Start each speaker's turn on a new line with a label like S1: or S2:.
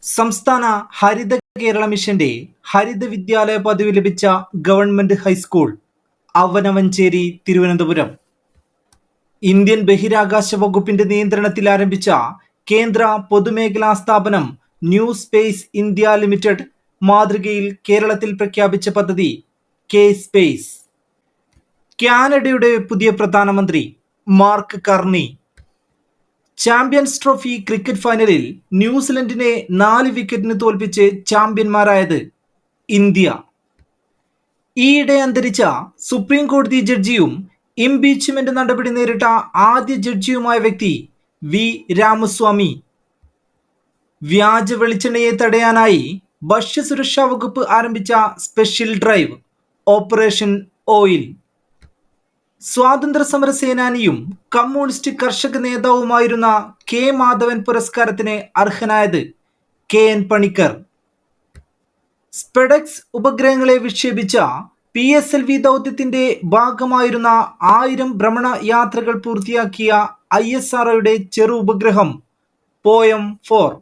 S1: സംസ്ഥാന ഹരിത കേരള മിഷന്റെ ഹരിത വിദ്യാലയ പദവി ലഭിച്ച government high school Avanavanchery Thiruvananthapuram. Indian ബഹിരാകാശ വകുപ്പിന്റെ നിയന്ത്രണത്തിൽ ആരംഭിച്ച കേന്ദ്ര പൊതുമേഖലാ സ്ഥാപനം ന്യൂ സ്പേസ് ഇന്ത്യ ലിമിറ്റഡ് മാതൃകയിൽ കേരളത്തിൽ പ്രഖ്യാപിച്ച പദ്ധതി കെ സ്പേസ്. കാനഡയുടെ പുതിയ പ്രധാനമന്ത്രി mark Carney. Champions trophy cricket ഫൈനലിൽ ന്യൂസിലൻഡിനെ 4 വിക്കറ്റിന് തോൽപ്പിച്ച് ചാമ്പ്യന്മാരായത് ഇന്ത്യ. ഈയിടെ അന്തരിച്ച സുപ്രീം കോടതി ജഡ്ജിയും ഇംപീച്ച്മെന്റ് നടപടി നേരിട്ട ആദ്യ ജഡ്ജിയുമായ വ്യക്തി വി രാമസ്വാമി. വ്യാജ വെളിച്ചെണ്ണയെ തടയാനായി ഭക്ഷ്യസുരക്ഷാ വകുപ്പ് ആരംഭിച്ച സ്പെഷ്യൽ ഡ്രൈവ് ഓപ്പറേഷൻ ഓയിൽ. സ്വാതന്ത്ര്യ സമര സേനാനിയും കമ്മ്യൂണിസ്റ്റ് കർഷക നേതാവുമായിരുന്ന കെ മാധവൻ പുരസ്കാരത്തിന് അർഹനായത് K N Panicker. SpaDeX ഉപഗ്രഹങ്ങളെ വിക്ഷേപിച്ച PSLV ദൗത്യത്തിന്റെ ഭാഗമായിരുന്ന 1000 ഭ്രമണ യാത്രകൾ പൂർത്തിയാക്കിയ ISROയുടെ ചെറു ഉപഗ്രഹം പോയം 4